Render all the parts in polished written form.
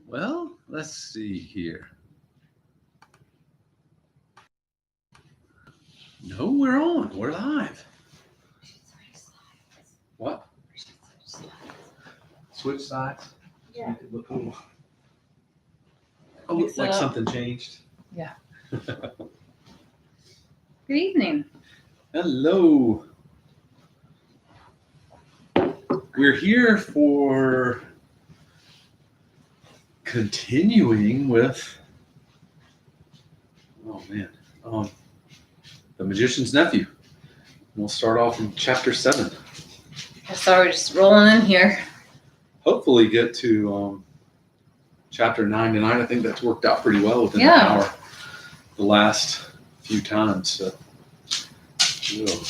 Well, let's see here. No, we're on. We're live. What? Switch sides? Yeah. Make it look cool. Oh, look like something changed. Yeah. Good evening. Hello. We're here for continuing with, The Magician's Nephew. We'll start off in chapter 7. So we're just rolling in here. Hopefully get to chapter 9 tonight. I think that's worked out pretty well within an hour the last few times. So we'll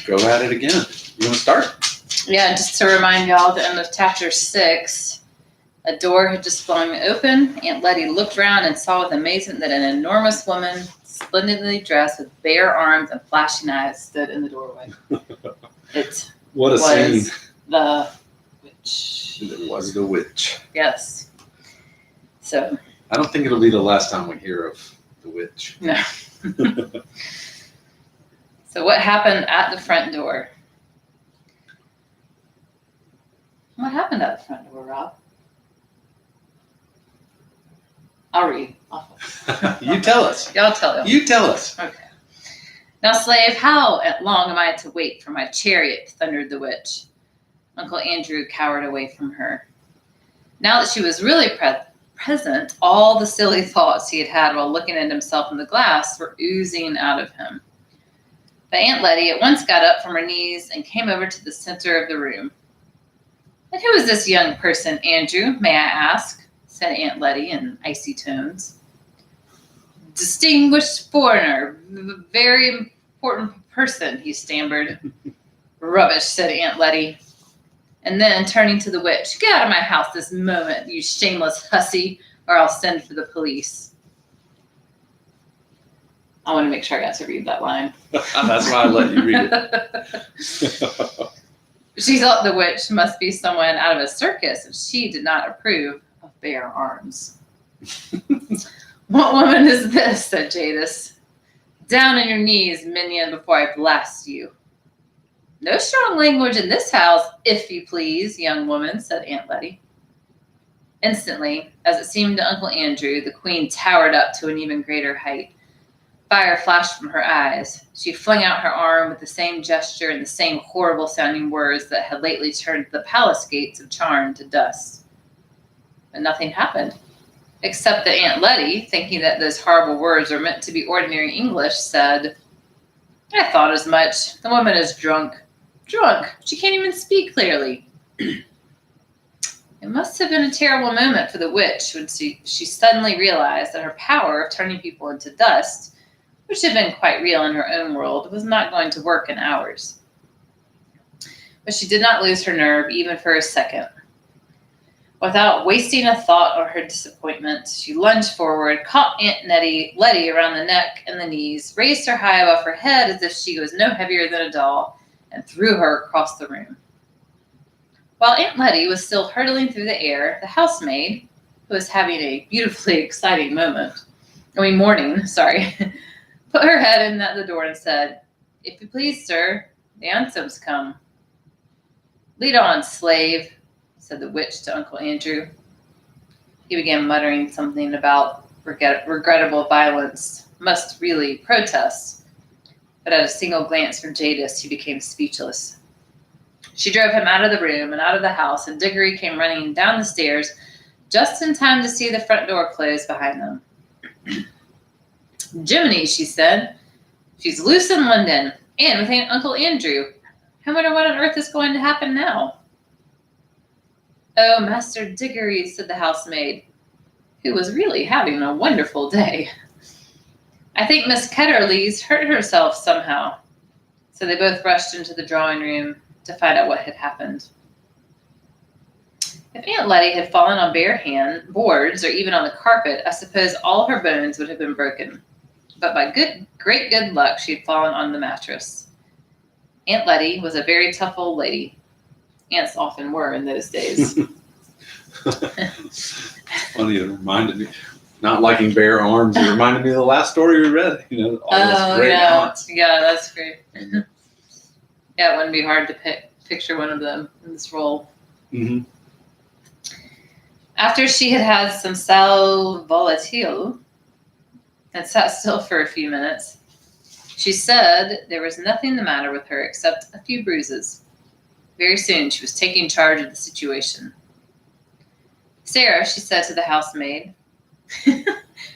go at it again. You want to start? Yeah, just to remind y'all, at the end of chapter 6, a door had just flung open. Aunt Letty looked around and saw with amazement that an enormous woman, splendidly dressed with bare arms and flashing eyes, stood in the doorway. What a scene. The witch. It was the witch. Yes. So. I don't think it'll be the last time we hear of the witch. No. So what happened at the front door? What happened at the front door, Rob? I'll read. You tell us. Y'all tell them. You tell us. Okay. Now, slave, how long am I to wait for my chariot? Thundered the witch. Uncle Andrew cowered away from her. Now that she was really present, all the silly thoughts he had had while looking at himself in the glass were oozing out of him. But Aunt Letty at once got up from her knees and came over to the center of the room. And who is this young person, Andrew, may I ask? Said Aunt Letty in icy tones. Distinguished foreigner, very important person, he stammered. Rubbish, said Aunt Letty. And then, turning to the witch, get out of my house this moment, you shameless hussy, or I'll send for the police. I want to make sure I got to read that line. That's why I let you read it. She thought the witch must be someone out of a circus, and she did not approve of bare arms. What woman is this? Said Jadis. Down on your knees, minion, before I blast you. No strong language in this house, if you please, young woman, said Aunt Letty. Instantly, as it seemed to Uncle Andrew, the queen towered up to an even greater height. Fire flashed from her eyes. She flung out her arm with the same gesture and the same horrible-sounding words that had lately turned the palace gates of Charn to dust. But nothing happened, except that Aunt Letty, thinking that those horrible words were meant to be ordinary English, said, I thought as much. The woman is drunk. Drunk. She can't even speak clearly. It must have been a terrible moment for the witch when she suddenly realized that her power of turning people into dust, which had been quite real in her own world, was not going to work in ours. But she did not lose her nerve even for a second. Without wasting a thought on her disappointment, she lunged forward, caught Aunt Letty around the neck and the knees, raised her high above her head as if she was no heavier than a doll, and threw her across the room. While Aunt Letty was still hurtling through the air, the housemaid, who was having a beautifully exciting morning, put her head in at the door and said, If you please, sir, the ansom's come. Lead on, slave, said the witch to Uncle Andrew. He began muttering something about regrettable violence, must really protest. But at a single glance from Jadis, he became speechless. She drove him out of the room and out of the house, and Diggory came running down the stairs just in time to see the front door close behind them. Jiminy, she said. She's loose in London, and with Uncle Andrew. I wonder what on earth is going to happen now. Oh, Master Diggory, said the housemaid, who was really having a wonderful day. I think Miss Ketterly's hurt herself somehow. So they both rushed into the drawing room to find out what had happened. If Aunt Letty had fallen on bare boards, or even on the carpet, I suppose all her bones would have been broken. But by great good luck, she had fallen on the mattress. Aunt Letty was a very tough old lady. Aunts often were in those days. Funny, it reminded me, not liking bare arms, it reminded me of the last story we read. All those great aunts. Yeah, that's great. Yeah, it wouldn't be hard to picture one of them in this role. Mm-hmm. After she had had some sal volatile and sat still for a few minutes, she said there was nothing the matter with her except a few bruises. Very soon she was taking charge of the situation. Sarah, she said to the housemaid, who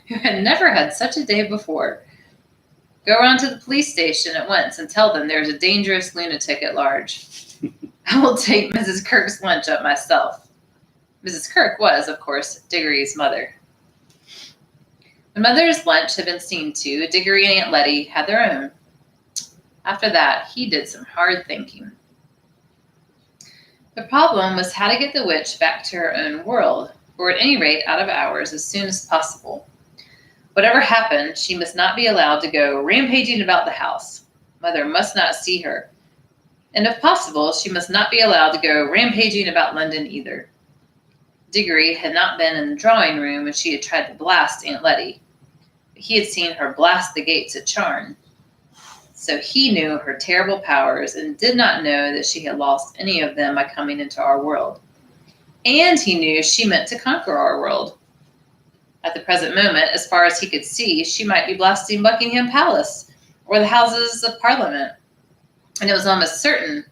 had never had such a day before, go around to the police station at once and tell them there is a dangerous lunatic at large. I will take Mrs. Kirk's lunch up myself. Mrs. Kirk was, of course, Diggory's mother. When Mother's lunch had been seen to, Diggory and Aunt Letty had their own. After that, he did some hard thinking. The problem was how to get the witch back to her own world, or at any rate out of ours, as soon as possible. Whatever happened, she must not be allowed to go rampaging about the house. Mother must not see her. And if possible, she must not be allowed to go rampaging about London either. Diggory had not been in the drawing room when she had tried to blast Aunt Letty, but he had seen her blast the gates at Charn. So he knew her terrible powers and did not know that she had lost any of them by coming into our world. And he knew she meant to conquer our world. At the present moment, as far as he could see, she might be blasting Buckingham Palace or the Houses of Parliament. And it was almost certain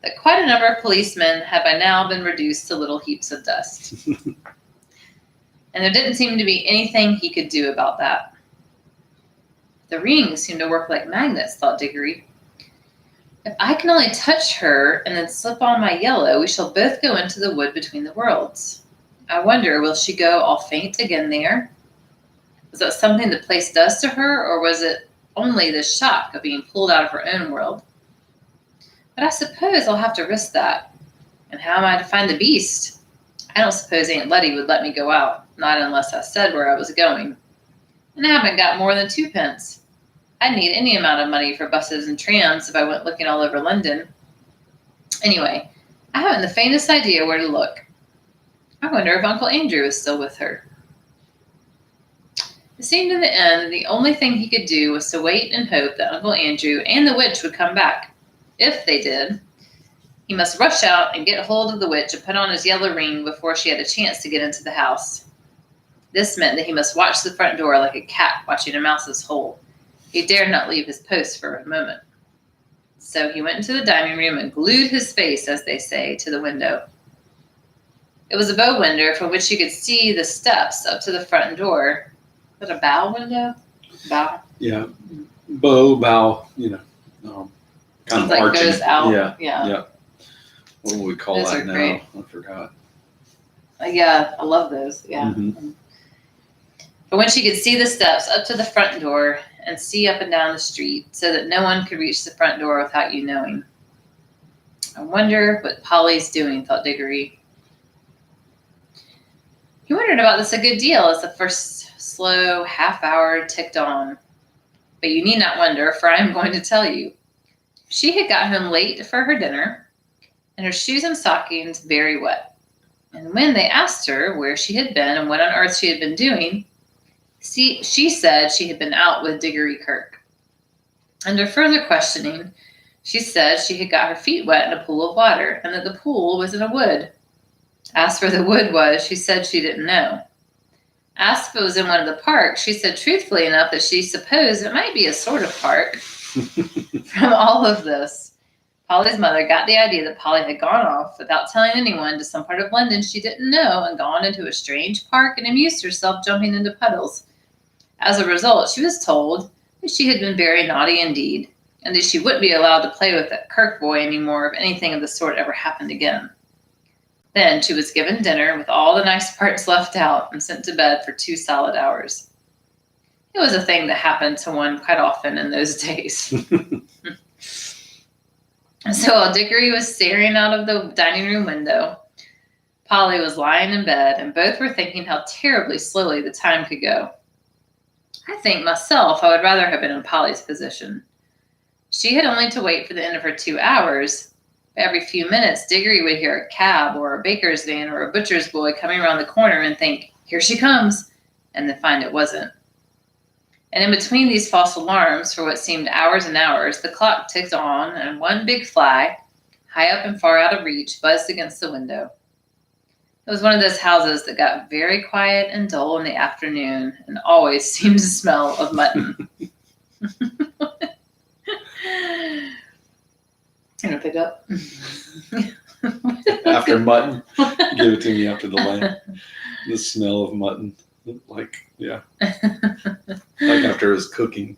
that quite a number of policemen had by now been reduced to little heaps of dust. And there didn't seem to be anything he could do about that. The rings seemed to work like magnets, thought Diggory. If I can only touch her and then slip on my yellow, we shall both go into the wood between the worlds. I wonder, will she go all faint again there? Was that something the place does to her, or was it only the shock of being pulled out of her own world? But I suppose I'll have to risk that. And how am I to find the beast? I don't suppose Aunt Letty would let me go out, not unless I said where I was going. And I haven't got more than 2p. I'd need any amount of money for buses and trams if I went looking all over London. Anyway, I haven't the faintest idea where to look. I wonder if Uncle Andrew is still with her. It seemed in the end that the only thing he could do was to wait and hope that Uncle Andrew and the witch would come back. If they did, he must rush out and get hold of the witch and put on his yellow ring before she had a chance to get into the house. This meant that he must watch the front door like a cat watching a mouse's hole. He dared not leave his post for a moment. So he went into the dining room and glued his face, as they say, to the window. It was a bow window from which you could see the steps up to the front door. Was it a bow window? Bow? Yeah. Bow, kind of like arching. Goes out. Yeah. What do we call Those that are now? great. I forgot. Yeah, I love those. Yeah. Mm-hmm. But when she could see the steps up to the front door and see up and down the street so that no one could reach the front door without you knowing. I wonder what Polly's doing, thought Diggory. He wondered about this a good deal as the first slow half hour ticked on. But you need not wonder, for I am going to tell you. She had got home late for her dinner, and her shoes and stockings very wet. And when they asked her where she had been and what on earth she had been doing, she said she had been out with Diggory Kirk. Under further questioning, she said she had got her feet wet in a pool of water, and that the pool was in a wood. Asked where the wood was, she said she didn't know. Asked if it was in one of the parks, she said truthfully enough that she supposed it might be a sort of park. From all of this, Polly's mother got the idea that Polly had gone off without telling anyone to some part of London she didn't know and gone into a strange park and amused herself jumping into puddles. As a result, she was told that she had been very naughty indeed, and that she wouldn't be allowed to play with that Kirk boy anymore if anything of the sort ever happened again. Then she was given dinner with all the nice parts left out and sent to bed for 2 solid hours. It was a thing that happened to one quite often in those days. So while Diggory was staring out of the dining room window, Polly was lying in bed, and both were thinking how terribly slowly the time could go. I think myself I would rather have been in Polly's position. She had only to wait for the end of her 2 hours, Every few minutes, Diggory would hear a cab or a baker's van or a butcher's boy coming around the corner and think, "Here she comes," and then find it wasn't. And in between these false alarms, for what seemed hours and hours, the clock ticked on, and one big fly, high up and far out of reach, buzzed against the window. It was one of those houses that got very quiet and dull in the afternoon and always seemed to smell of mutton. You want to pick up? After mutton, give it to me after the lamb. The smell of mutton, like after it was cooking,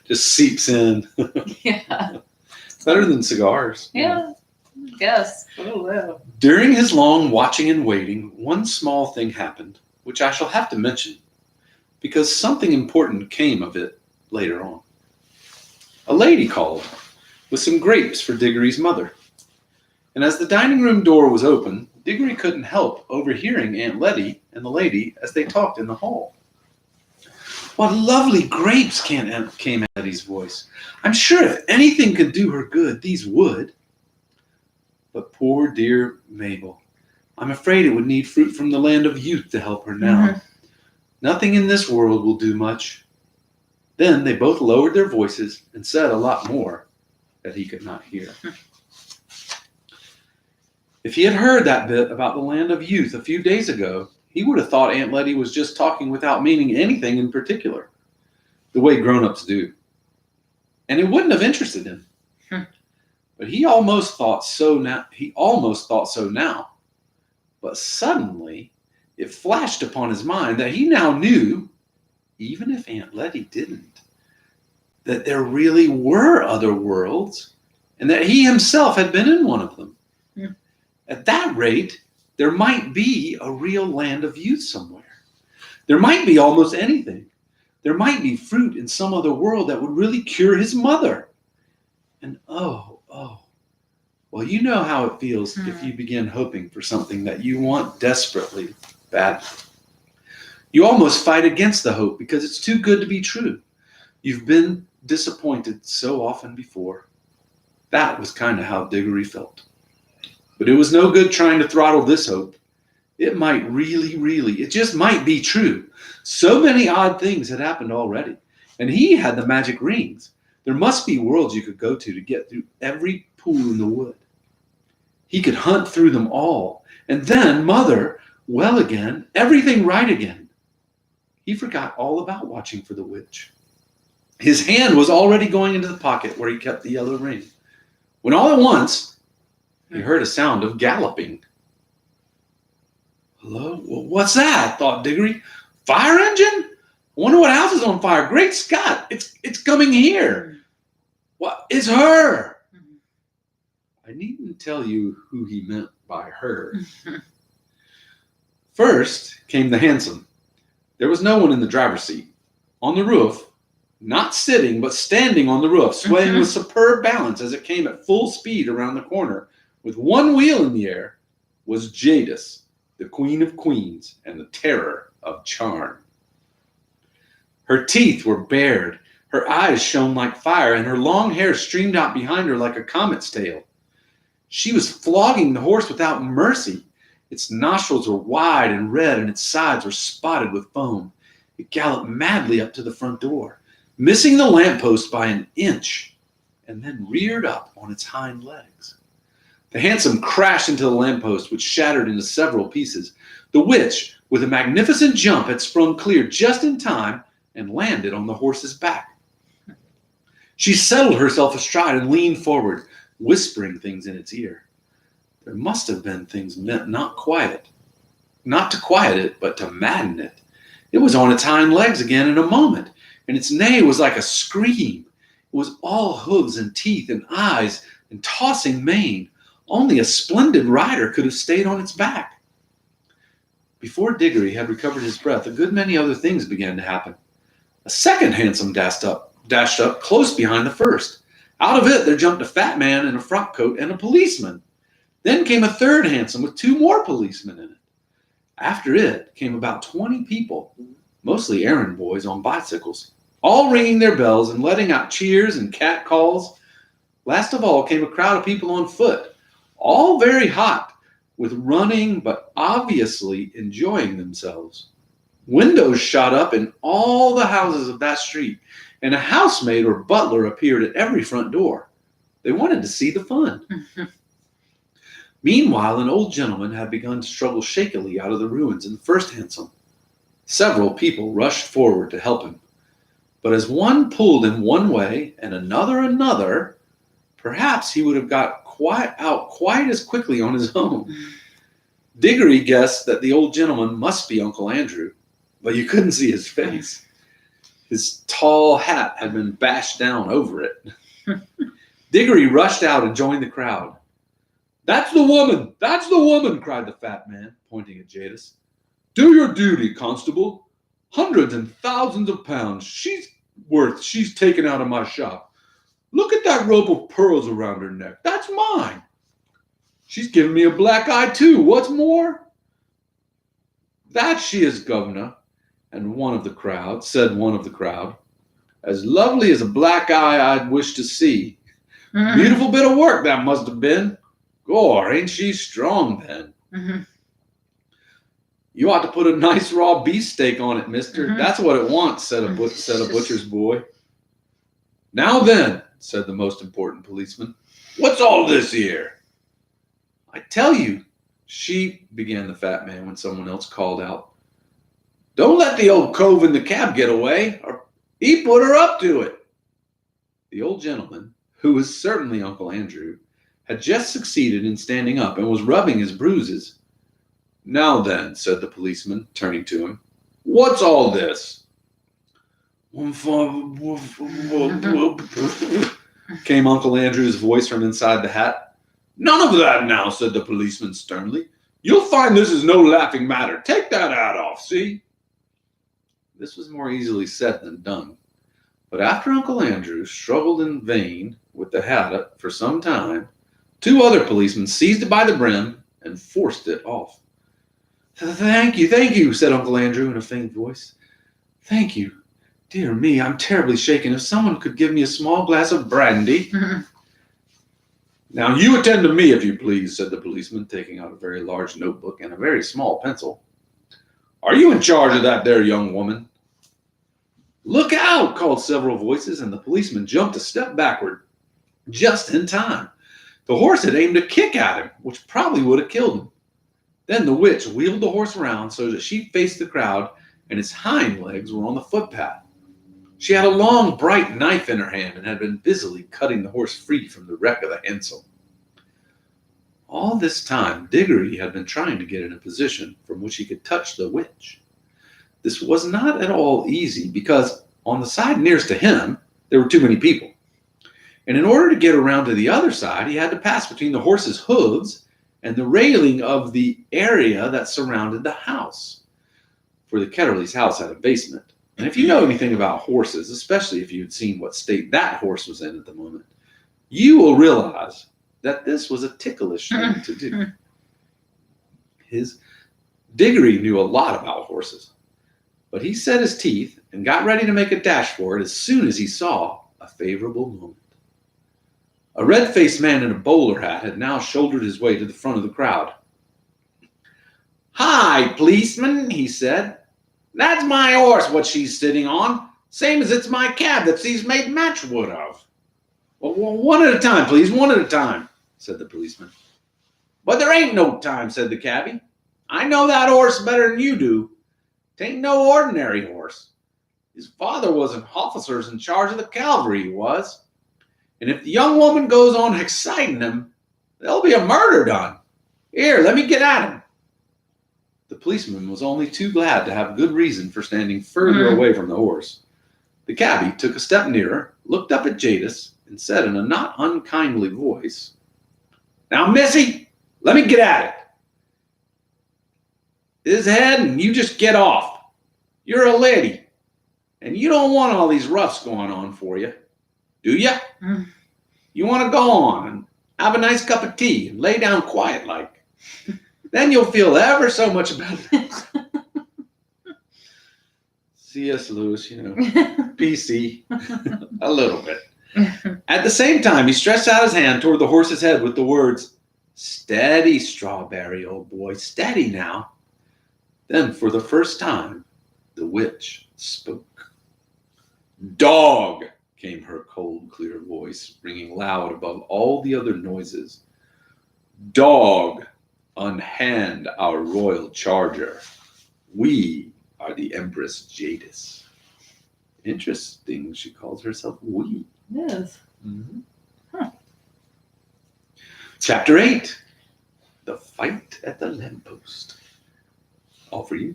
just seeps in. Yeah. It's better than cigars. Yeah, I guess. Oh, wow. During his long watching and waiting, one small thing happened, which I shall have to mention, because something important came of it later on. A lady called with some grapes for Diggory's mother. And as the dining room door was open, Diggory couldn't help overhearing Aunt Letty and the lady as they talked in the hall. "What lovely grapes," came Aunt Letty's voice. "I'm sure if anything could do her good, these would. But poor dear Mabel, I'm afraid it would need fruit from the land of youth to help her now. Mm-hmm. Nothing in this world will do much." Then they both lowered their voices and said a lot more that he could not hear. If he had heard that bit about the land of youth a few days ago, he would have thought Aunt Letty was just talking without meaning anything in particular, the way grown-ups do. And it wouldn't have interested him. But he almost thought so now. But suddenly, it flashed upon his mind that he now knew, even if Aunt Letty didn't, that there really were other worlds, and that he himself had been in one of them. At that rate, there might be a real land of youth somewhere. There might be almost anything. There might be fruit in some other world that would really cure his mother. And well, you know how it feels if you begin hoping for something that you want desperately badly. You almost fight against the hope because it's too good to be true. You've been disappointed so often before. That was kind of how Diggory felt. But it was no good trying to throttle this hope. It might it just might be true. So many odd things had happened already. And he had the magic rings. There must be worlds you could go to get through every pool in the wood. He could hunt through them all. And then Mother, well again, everything right again. He forgot all about watching for the witch. His hand was already going into the pocket where he kept the yellow ring, when all at once, he heard a sound of galloping. "Hello? What's that?" thought Diggory. "Fire engine? I wonder what house is on fire. Great Scott, it's coming here. What is her?" I needn't tell you who he meant by her. First came the hansom. There was no one in the driver's seat. On the roof, not sitting, but standing on the roof, swaying with superb balance as it came at full speed around the corner, with one wheel in the air, was Jadis, the Queen of Queens and the terror of Charn. Her teeth were bared, her eyes shone like fire, and her long hair streamed out behind her like a comet's tail. She was flogging the horse without mercy. Its nostrils were wide and red, and its sides were spotted with foam. It galloped madly up to the front door, missing the lamppost by an inch, and then reared up on its hind legs. The hansom crashed into the lamppost, which shattered into several pieces. The witch, with a magnificent jump, had sprung clear just in time and landed on the horse's back. She settled herself astride and leaned forward, whispering things in its ear. There must have been things meant not to quiet it, but to madden it. It was on its hind legs again in a moment, and its neigh was like a scream. It was all hooves and teeth and eyes and tossing mane. Only a splendid rider could have stayed on its back. Before Diggory had recovered his breath, a good many other things began to happen. A second hansom dashed up close behind the first. Out of it there jumped a fat man in a frock coat and a policeman. Then came a third hansom with 2 more policemen in it. After it came about 20 people, mostly errand boys on bicycles, all ringing their bells and letting out cheers and cat calls. Last of all came a crowd of people on foot, all very hot, with running but obviously enjoying themselves. Windows shot up in all the houses of that street, and a housemaid or butler appeared at every front door. They wanted to see the fun. Meanwhile, an old gentleman had begun to struggle shakily out of the ruins in the first hansom. Several people rushed forward to help him, but as one pulled him one way and another, perhaps he would have got out quite as quickly on his own. Diggory guessed that the old gentleman must be Uncle Andrew, but you couldn't see his face. His tall hat had been bashed down over it. Diggory rushed out and joined the crowd. "That's the woman! That's the woman!" cried the fat man, pointing at Jadis. "Do your duty, constable. Hundreds and thousands of pounds she's taken out of my shop. Look at that rope of pearls around her neck. That's mine. She's given me a black eye, too. What's more?" "That she is, governor," and one of the crowd, "as lovely as a black eye I'd wish to see. Beautiful bit of work that must have been. Gore, ain't she strong then?" "You ought to put a nice raw beefsteak on it, mister. That's what it wants," said a butcher's boy. "Now then," said the most important policeman, "what's all this here?" "I tell you, began the fat man when someone else called out. "Don't let the old cove in the cab get away, or he put her up to it." The old gentleman, who was certainly Uncle Andrew, had just succeeded in standing up and was rubbing his bruises. "Now then," said the policeman, turning to him, "what's all this?" Came Uncle Andrew's voice from inside the hat. "None of that now," said the policeman sternly. "You'll find this is no laughing matter. Take that hat off, see?" This was more easily said than done. But after Uncle Andrew struggled in vain with the hat for some time, two other policemen seized it by the brim and forced it off. Thank you, said Uncle Andrew in a faint voice. "Thank you. Dear me, I'm terribly shaken. If someone could give me a small glass of brandy." "Now you attend to me, if you please," said the policeman, taking out a very large notebook and a very small pencil. "Are you in charge of that there young woman?" "Look out!" called several voices, and the policeman jumped a step backward just in time. The horse had aimed a kick at him, which probably would have killed him. Then the witch wheeled the horse around so that she faced the crowd, and its hind legs were on the footpath. She had a long, bright knife in her hand and had been busily cutting the horse free from the wreck of the hansom. All this time, Diggory had been trying to get in a position from which he could touch the witch. This was not at all easy because on the side nearest to him, there were too many people. And in order to get around to the other side, he had to pass between the horse's hooves and the railing of the area that surrounded the house. For the Ketterleys' house had a basement. And if you know anything about horses, especially if you'd seen what state that horse was in at the moment, you will realize that this was a ticklish thing to do. Diggory knew a lot about horses, but he set his teeth and got ready to make a dash for it as soon as he saw a favorable moment. A red-faced man in a bowler hat had now shouldered his way to the front of the crowd. "Hi, policeman," he said. "That's my horse what she's sitting on, same as it's my cab that she's made matchwood of." "Well, one at a time, please, one at a time," said the policeman. "But there ain't no time," said the cabbie. "I know that horse better than you do. 'Tain't no ordinary horse. His father was an officer in charge of the cavalry, he was. And if the young woman goes on exciting him, there'll be a murder done. Here, let me get at him." The policeman was only too glad to have good reason for standing further away from the horse. The cabbie took a step nearer, looked up at Jadis, and said in a not unkindly voice, "Now, missy, let me get at it. His head, and you just get off. You're a lady, and you don't want all these roughs going on for you, do ya? You want to go on and have a nice cup of tea and lay down quiet like. Then you'll feel ever so much better." C.S. Lewis, PC, a little bit. At the same time, he stretched out his hand toward the horse's head with the words, Steady, Strawberry, old boy, steady now. Then, for the first time, the witch spoke. Dog, came her cold, clear voice, ringing loud above all the other noises. Dog, unhand our royal charger. We are the Empress Jadis. Interesting, she calls herself we. Yes. Mm-hmm. Huh. Chapter 8, The Fight at the Lamppost. All for you.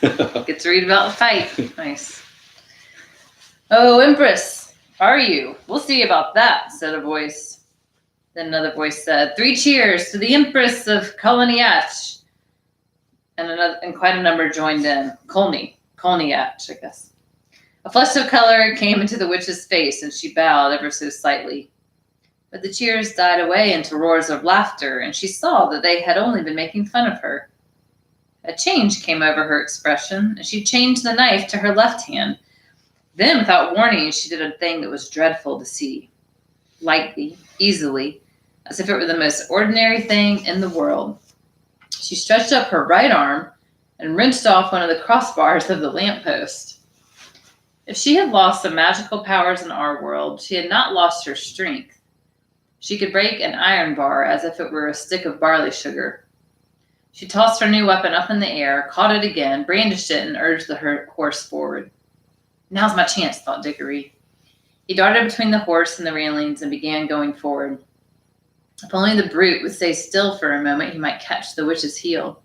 Get to read about the fight. Nice. Oh, Empress, are you? We'll see about that, said a voice. Then another voice said, 3 cheers to the Empress of Kolniach. And quite a number joined in. Kolniach, I guess. A flush of color came into the witch's face, and she bowed ever so slightly. But the cheers died away into roars of laughter, and she saw that they had only been making fun of her. A change came over her expression, and she changed the knife to her left hand. Then, without warning, she did a thing that was dreadful to see. Lightly, easily, as if it were the most ordinary thing in the world. She stretched up her right arm and wrenched off one of the crossbars of the lamppost. If she had lost the magical powers in our world, she had not lost her strength. She could break an iron bar as if it were a stick of barley sugar. She tossed her new weapon up in the air, caught it again, brandished it, and urged the horse forward. Now's my chance, thought Dickory. He darted between the horse and the railings and began going forward. If only the brute would stay still for a moment, he might catch the witch's heel.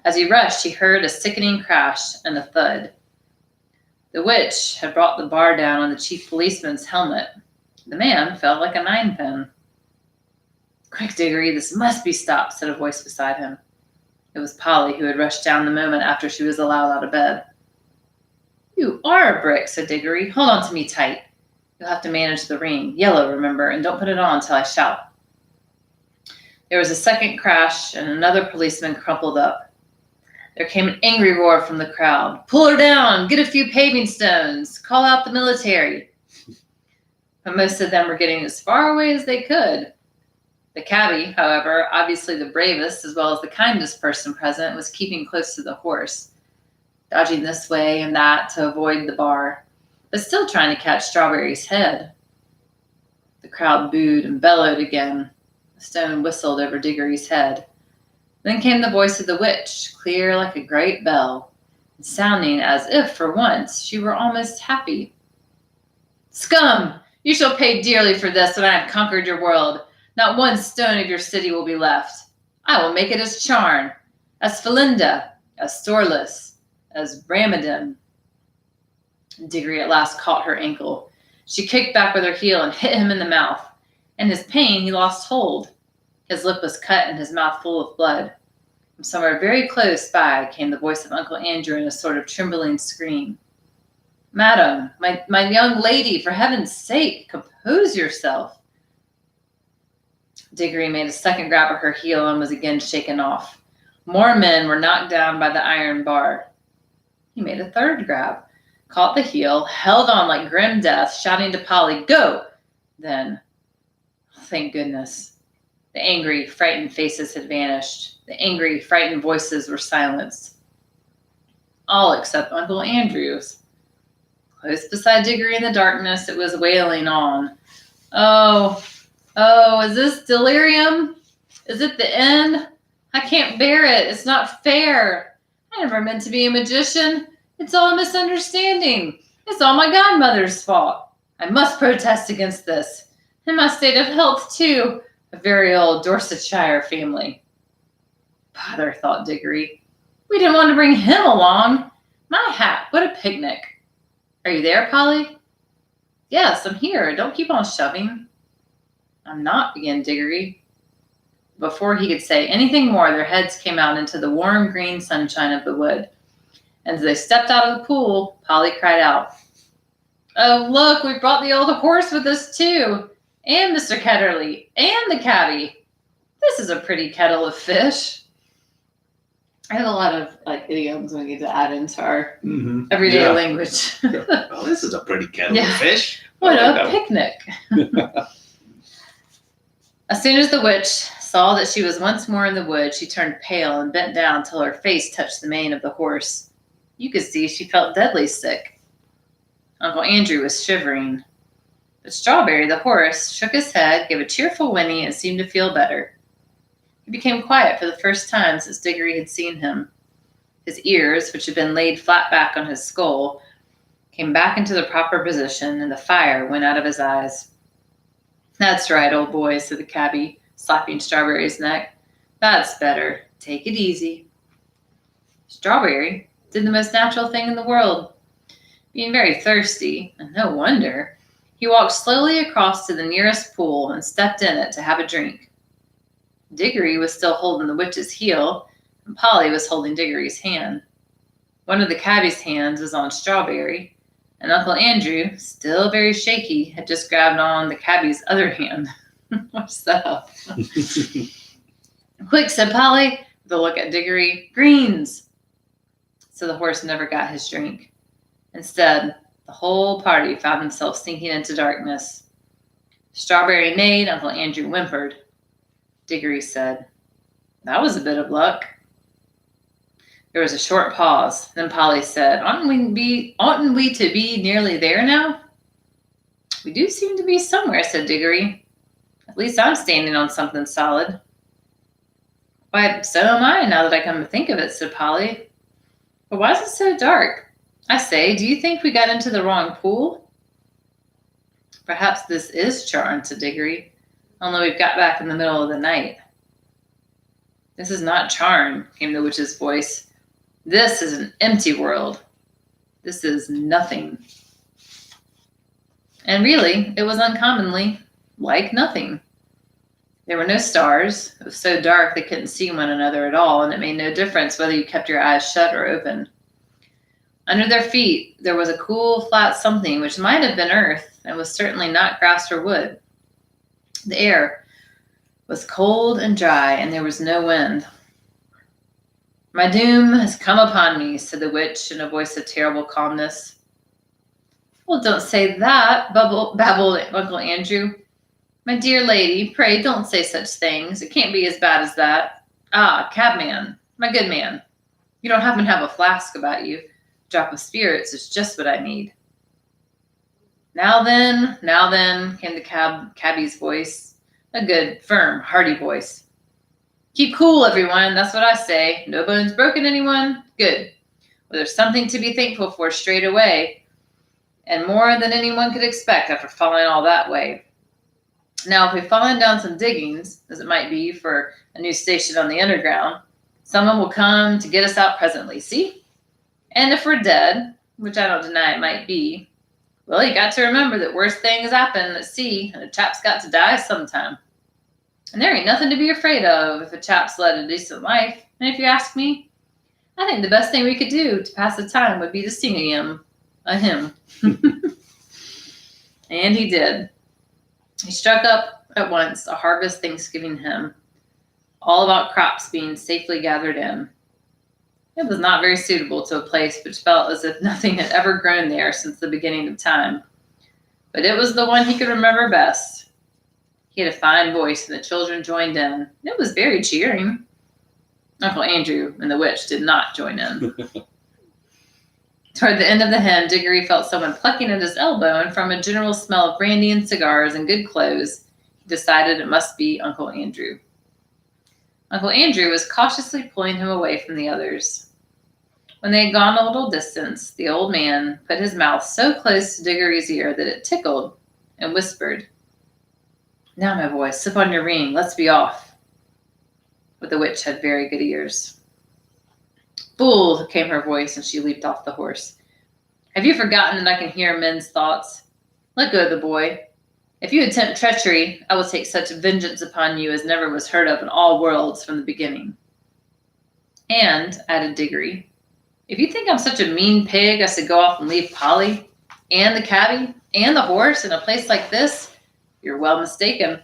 As he rushed, he heard a sickening crash and a thud. The witch had brought the bar down on the chief policeman's helmet. The man felt like a 9-pin. Quick, Diggory, this must be stopped, said a voice beside him. It was Polly, who had rushed down the moment after she was allowed out of bed. You are a brick, said Diggory. Hold on to me tight. You'll have to manage the ring. Yellow, remember, and don't put it on until I shout. There was a second crash, and another policeman crumpled up. There came an angry roar from the crowd. Pull her down! Get a few paving stones! Call out the military! But most of them were getting as far away as they could. The cabbie, however, obviously the bravest as well as the kindest person present, was keeping close to the horse, dodging this way and that to avoid the bar, but still trying to catch Strawberry's head. The crowd booed and bellowed again. The stone whistled over Diggory's head. Then came the voice of the witch, clear like a great bell, and sounding as if, for once, she were almost happy. Scum! You shall pay dearly for this when I have conquered your world. Not one stone of your city will be left. I will make it as Charn, as Felinda, as Storless, as Bramadin. Diggory at last caught her ankle. She kicked back with her heel and hit him in the mouth. In his pain, he lost hold. His lip was cut and his mouth full of blood. From somewhere very close by came the voice of Uncle Andrew in a sort of trembling scream. Madam, my young lady, for heaven's sake, compose yourself. Diggory made a second grab at her heel and was again shaken off. More men were knocked down by the iron bar. He made a third grab, caught the heel, held on like grim death, shouting to Polly, Go! Then, thank goodness, the angry, frightened faces had vanished. The angry, frightened voices were silenced. All except Uncle Andrew's. Close beside Diggory in the darkness, it was wailing on. Oh, is this delirium? Is it the end? I can't bear it. It's not fair. I never meant to be a magician. It's all a misunderstanding. It's all my godmother's fault. I must protest against this. And my state of health, too. A very old Dorsetshire family. Bother, thought Diggory. We didn't want to bring him along. My hat, what a picnic. Are you there, Polly? Yes, I'm here. Don't keep on shoving. I'm not, began Diggory. Before he could say anything more, their heads came out into the warm green sunshine of the wood. And as they stepped out of the pool, Polly cried out, Oh, look, we've brought the old horse with us, too. And Mr. Ketterly. And the cabbie. This is a pretty kettle of fish. I have a lot of idioms we need to add into our everyday language. Well, this is a pretty kettle of fish. What a picnic. As soon as the witch saw that she was once more in the wood, she turned pale and bent down till her face touched the mane of the horse. You could see she felt deadly sick. Uncle Andrew was shivering. But Strawberry, the horse, shook his head, gave a cheerful whinny, and seemed to feel better. He became quiet for the first time since Diggory had seen him. His ears, which had been laid flat back on his skull, came back into the proper position, and the fire went out of his eyes. That's right, old boy, said the cabbie, slapping Strawberry's neck. That's better. Take it easy. Strawberry did the most natural thing in the world. Being very thirsty, and no wonder, he walked slowly across to the nearest pool and stepped in it to have a drink. Diggory was still holding the witch's heel, and Polly was holding Diggory's hand. One of the cabbie's hands was on Strawberry, and Uncle Andrew, still very shaky, had just grabbed on the cabbie's other hand. What's up? Quick, said Polly, with a look at Diggory. Greens! So the horse never got his drink. Instead, the whole party found themselves sinking into darkness. Strawberry neighed, Uncle Andrew whimpered. Diggory said, That was a bit of luck. There was a short pause. Then Polly said, Oughtn't we to be nearly there now? We do seem to be somewhere, said Diggory. At least I'm standing on something solid. Why, so am I, now that I come to think of it, said Polly. But why is it so dark? I say, do you think we got into the wrong pool? Perhaps this is Charn, said Diggory, only we've got back in the middle of the night. This is not Charn, came the witch's voice. This is an empty world. This is nothing. And really, it was uncommonly like nothing. There were no stars. It was so dark they couldn't see one another at all, and it made no difference whether you kept your eyes shut or open. Under their feet, there was a cool, flat something which might have been earth and was certainly not grass or wood. The air was cold and dry, and there was no wind. My doom has come upon me, said the witch in a voice of terrible calmness. Well, don't say that, babbled Uncle Andrew. My dear lady, pray don't say such things. It can't be as bad as that. Ah, cabman, my good man. You don't happen to have a flask about you. A drop of spirits is just what I need. Now then, came the cabbie's voice. A good, firm, hearty voice. Keep cool, everyone. That's what I say. No bones broken, anyone? Good. Well, there's something to be thankful for straight away, and more than anyone could expect after falling all that way. Now, if we've fallen down some diggings, as it might be for a new station on the underground, someone will come to get us out presently, see? And if we're dead, which I don't deny it might be, well, you got to remember that worse things happen at sea, and a chap's got to die sometime. And there ain't nothing to be afraid of if a chap's led a decent life. And if you ask me, I think the best thing we could do to pass the time would be to sing a hymn. And he did. He struck up at once a harvest Thanksgiving hymn, all about crops being safely gathered in. It was not very suitable to a place which felt as if nothing had ever grown there since the beginning of time. But it was the one he could remember best. He had a fine voice, and the children joined in. It was very cheering. Uncle Andrew and the witch did not join in. Toward the end of the hymn, Diggory felt someone plucking at his elbow, and from a general smell of brandy and cigars and good clothes, he decided it must be Uncle Andrew. Uncle Andrew was cautiously pulling him away from the others. When they had gone a little distance, the old man put his mouth so close to Diggory's ear that it tickled and whispered, Now, my boy, slip on your ring. Let's be off. But the witch had very good ears. Fool, came her voice, and she leaped off the horse. Have you forgotten that I can hear men's thoughts? Let go of the boy. If you attempt treachery, I will take such vengeance upon you as never was heard of in all worlds from the beginning. And, added Diggory, if you think I'm such a mean pig as to go off and leave Polly, and the cabbie, and the horse in a place like this, you're well mistaken.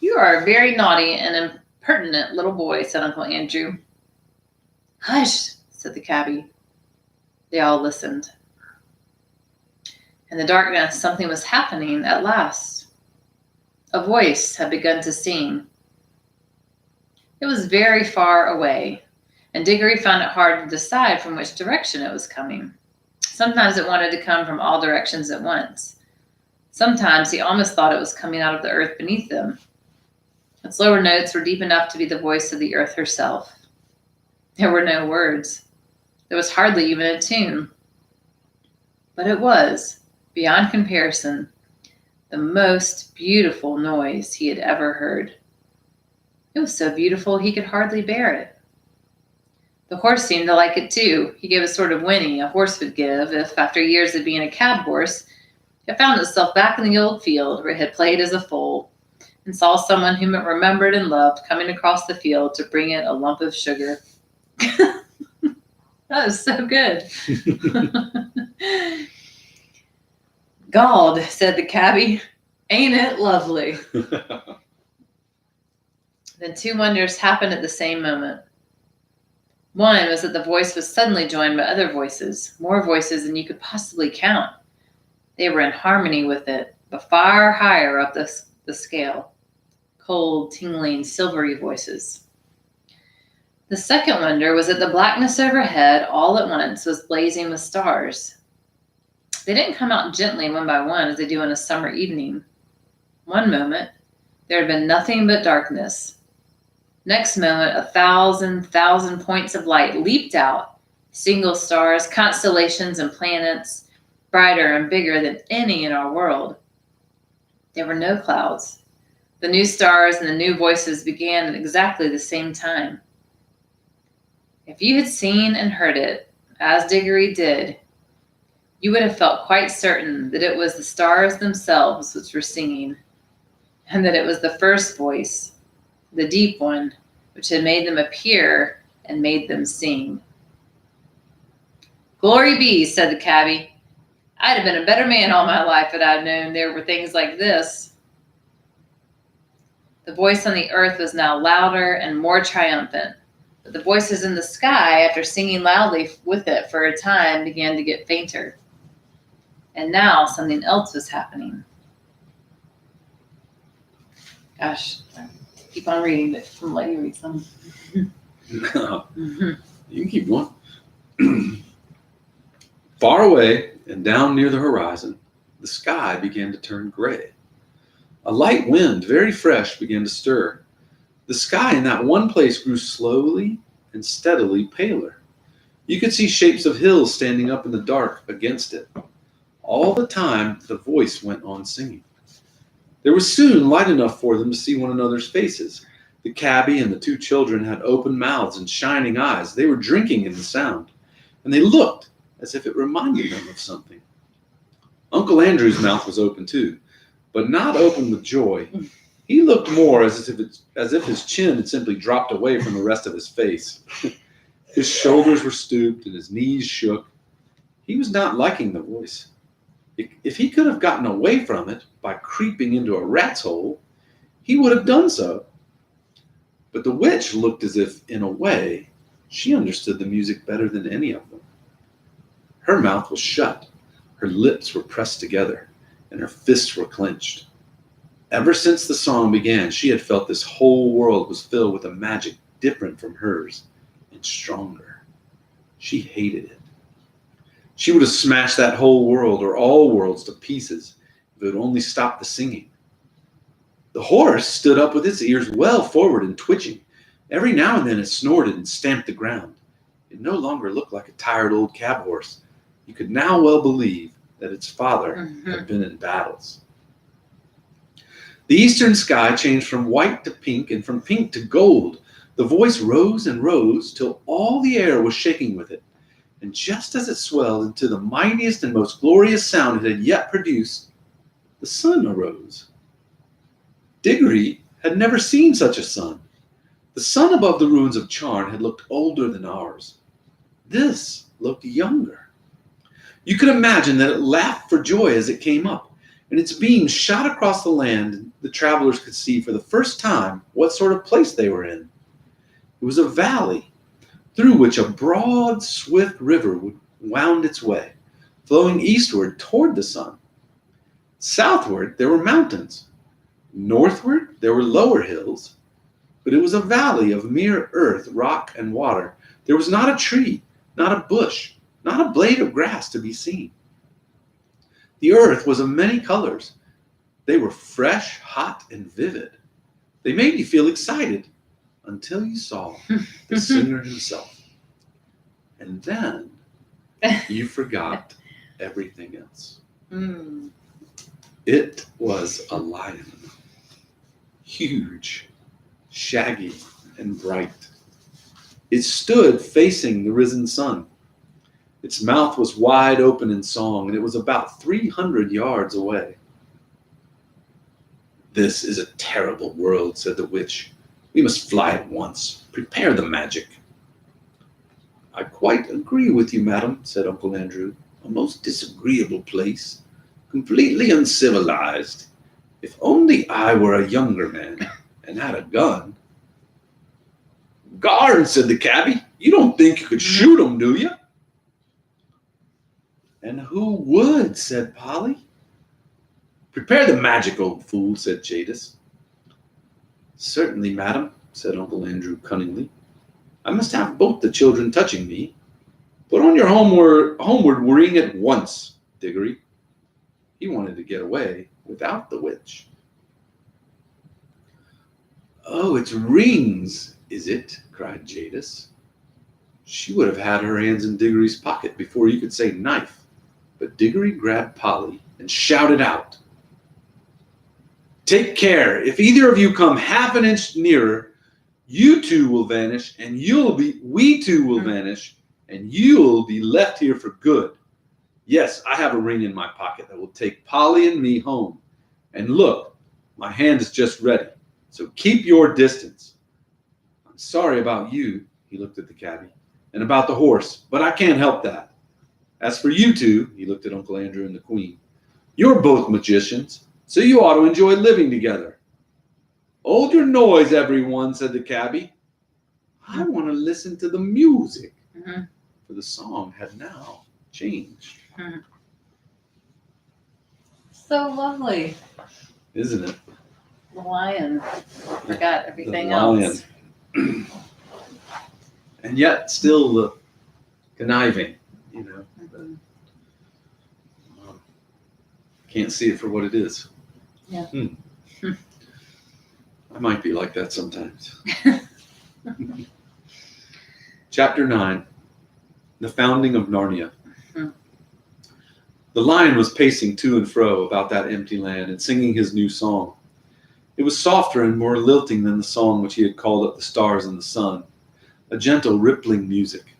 You are a very naughty and impertinent little boy, said Uncle Andrew. Hush, said the cabbie. They all listened. In the darkness, something was happening at last. A voice had begun to sing. It was very far away, and Diggory found it hard to decide from which direction it was coming. Sometimes it wanted to come from all directions at once. Sometimes he almost thought it was coming out of the earth beneath them. Its lower notes were deep enough to be the voice of the earth herself. There were no words. There was hardly even a tune. But it was, beyond comparison, the most beautiful noise he had ever heard. It was so beautiful he could hardly bear it. The horse seemed to like it too. He gave a sort of whinny a horse would give if, after years of being a cab horse, it found itself back in the old field where it had played as a foal and saw someone whom it remembered and loved coming across the field to bring it a lump of sugar. That was so good. "God," said the cabbie, "ain't it lovely?" Then two wonders happened at the same moment. One was that the voice was suddenly joined by other voices, more voices than you could possibly count. They were in harmony with it, but far higher up the scale. Cold, tingling, silvery voices. The second wonder was that the blackness overhead all at once was blazing with stars. They didn't come out gently one by one as they do on a summer evening. One moment, there had been nothing but darkness. Next moment, 1,000 points of light leaped out, single stars, constellations, and planets, brighter and bigger than any in our world. There were no clouds. The new stars and the new voices began at exactly the same time. If you had seen and heard it, as Diggory did, you would have felt quite certain that it was the stars themselves which were singing, and that it was the first voice, the deep one, which had made them appear and made them sing. "Glory be," said the cabbie. "I'd have been a better man all my life if I'd known there were things like this." The voice on the earth was now louder and more triumphant, but the voices in the sky, after singing loudly with it for a time, began to get fainter. And now something else was happening. Gosh, keep on reading, but I'm letting you read some. No, you can keep going. Far away and down near the horizon, the sky began to turn gray. A light wind, very fresh, began to stir. The sky in that one place grew slowly and steadily paler. You could see shapes of hills standing up in the dark against it. All the time, the voice went on singing. There was soon light enough for them to see one another's faces. The cabbie and the two children had open mouths and shining eyes. They were drinking in the sound, and they looked as if it reminded them of something. Uncle Andrew's mouth was open too, but not open with joy. He looked more as if his chin had simply dropped away from the rest of his face. His shoulders were stooped and his knees shook. He was not liking the voice. If he could have gotten away from it by creeping into a rat's hole, he would have done so. But the witch looked as if, in a way, she understood the music better than any of them. Her mouth was shut, her lips were pressed together, and her fists were clenched. Ever since the song began, she had felt this whole world was filled with a magic different from hers and stronger. She hated it. She would have smashed that whole world or all worlds to pieces if it would only stop the singing. The horse stood up with its ears well forward and twitching. Every now and then it snorted and stamped the ground. It no longer looked like a tired old cab horse. You could now well believe that its father had been in battles. The eastern sky changed from white to pink and from pink to gold. The voice rose and rose till all the air was shaking with it. And just as it swelled into the mightiest and most glorious sound it had yet produced, the sun arose. Diggory had never seen such a sun. The sun above the ruins of Charn had looked older than ours. This looked younger. You could imagine that it laughed for joy as it came up, and its beams shot across the land, and the travelers could see for the first time what sort of place they were in. It was a valley through which a broad, swift river wound its way, flowing eastward toward the sun. Southward, there were mountains. Northward, there were lower hills, but it was a valley of mere earth, rock, and water. There was not a tree, not a bush, not a blade of grass to be seen. The earth was of many colors. They were fresh, hot, and vivid. They made you feel excited until you saw the singer himself. And then you forgot everything else. Mm. It was a lion. Huge, shaggy, and bright. It stood facing the risen sun. Its mouth was wide open in song, and it was about 300 yards away. "This is a terrible world," said the witch. "We must fly at once. Prepare the magic." "I quite agree with you, madam," said Uncle Andrew. "A most disagreeable place, completely uncivilized. If only I were a younger man and had a gun." "Guard," said the cabbie. "You don't think you could shoot 'em, do you?" "And who would?" said Polly. "Prepare the magic, old fool," said Jadis. "Certainly, madam," said Uncle Andrew cunningly. "I must have both the children touching me. Put on your homeward ring at once, Diggory." He wanted to get away without the witch. "Oh, it's rings, is it?" cried Jadis. She would have had her hands in Diggory's pocket before you could say knife. But Diggory grabbed Polly and shouted out, "Take care. If either of you come half an inch nearer, you two will vanish, and we two will vanish, and you'll be left here for good. Yes, I have a ring in my pocket that will take Polly and me home. And look, my hand is just ready. So keep your distance. I'm sorry about you," he looked at the cabbie, "and about the horse, but I can't help that. As for you two," he looked at Uncle Andrew and the Queen, "you're both magicians, so you ought to enjoy living together." "Hold your noise, everyone," said the cabbie. "I want to listen to the music." Mm-hmm. For the song had now changed. Mm-hmm. So lovely. Isn't it? The lion forgot everything The lion. else. And yet still the conniving, you know. Mm-hmm. Can't see it for what it is. Yeah. I might be like that sometimes. Chapter 9, The Founding of Narnia. Mhm. The lion was pacing to and fro about that empty land and singing his new song. It was softer and more lilting than the song which he had called up the stars and the sun, a gentle rippling music.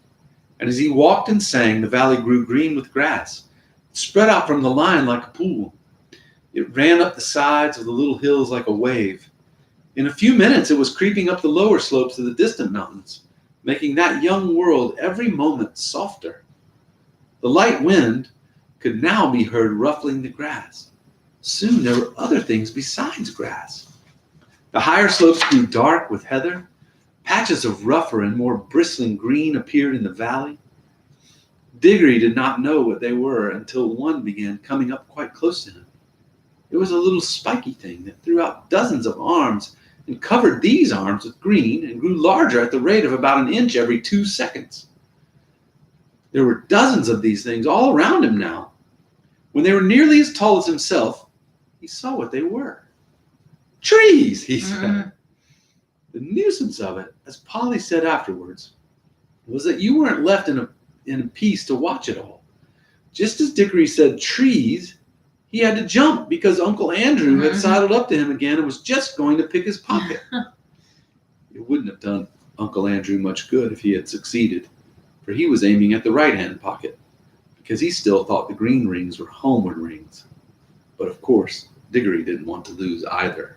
And as he walked and sang, the valley grew green with grass. It spread out from the lion like a pool. It ran up the sides of the little hills like a wave. In a few minutes, it was creeping up the lower slopes of the distant mountains, making that young world every moment softer. The light wind could now be heard ruffling the grass. Soon there were other things besides grass. The higher slopes grew dark with heather. Patches of rougher and more bristling green appeared in the valley. Diggory did not know what they were until one began coming up quite close to him. It was a little spiky thing that threw out dozens of arms and covered these arms with green and grew larger at the rate of about an inch every 2 seconds. There were dozens of these things all around him now. When they were nearly as tall as himself, he saw what they were. "Trees," he said. The nuisance of it, as Polly said afterwards, was that you weren't left in peace to watch it all. Just as Diggory said trees, he had to jump because Uncle Andrew had sidled up to him again and was just going to pick his pocket. It wouldn't have done Uncle Andrew much good if he had succeeded, for he was aiming at the right-hand pocket, because he still thought the green rings were homeward rings. But of course, Diggory didn't want to lose either.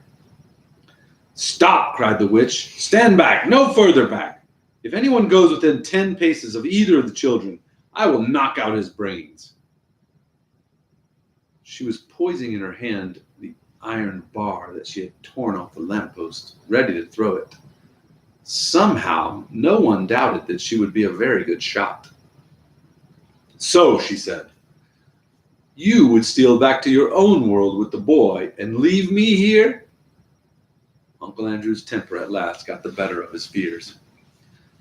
"Stop!" cried the witch. "Stand back, no further back. If anyone goes within 10 paces of either of the children, I will knock out his brains." She was poising in her hand the iron bar that she had torn off the lamppost, ready to throw it. Somehow, no one doubted that she would be a very good shot. "So," she said, "you would steal back to your own world with the boy and leave me here? Uncle Andrew's temper at last got the better of his fears.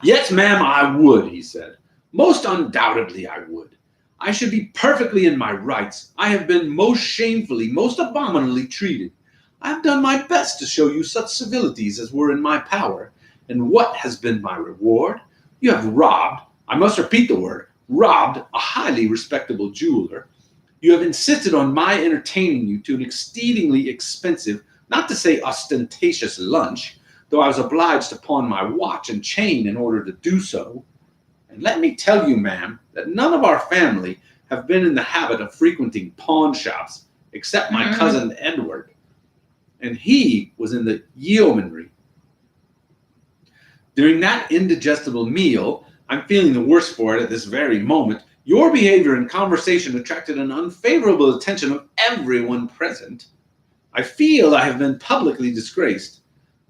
"Yes, ma'am, I would," he said. "Most undoubtedly I would. I should be perfectly in my rights. I have been most shamefully, most abominably treated. I have done my best to show you such civilities as were in my power. And what has been my reward? You have robbed, I must repeat the word, robbed a highly respectable jeweler. You have insisted on my entertaining you to an exceedingly expensive, not to say ostentatious lunch, though I was obliged to pawn my watch and chain in order to do so. And let me tell you, ma'am, that none of our family have been in the habit of frequenting pawn shops, except my cousin Edward. And he was in the yeomanry. During that indigestible meal, I'm feeling the worse for it at this very moment, your behavior and conversation attracted an unfavorable attention of everyone present. I feel I have been publicly disgraced.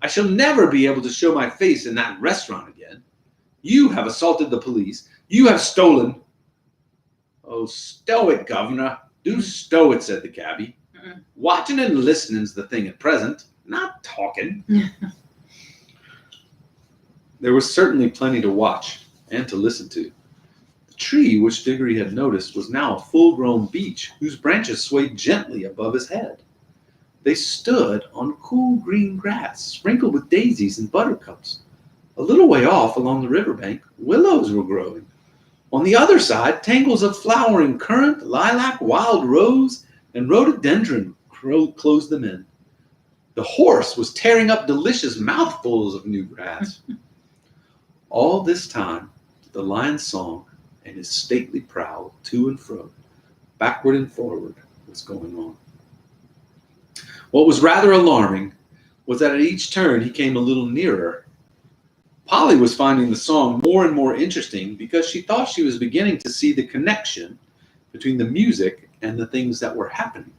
I shall never be able to show my face in that restaurant again. You have assaulted the police. You have stolen." "Oh, stow it, governor. Do stow it," said the cabbie. "Watching and listening's the thing at present, not talking." There was certainly plenty to watch and to listen to. The tree which Diggory had noticed was now a full-grown beech whose branches swayed gently above his head. They stood on cool green grass, sprinkled with daisies and buttercups. A little way off along the riverbank, willows were growing. On the other side, tangles of flowering currant, lilac, wild rose, and rhododendron closed them in. The horse was tearing up delicious mouthfuls of new grass. All this time, the lion's song and his stately prowl to and fro, backward and forward, was going on. What was rather alarming was that at each turn he came a little nearer. Polly was finding the song more and more interesting because she thought she was beginning to see the connection between the music and the things that were happening.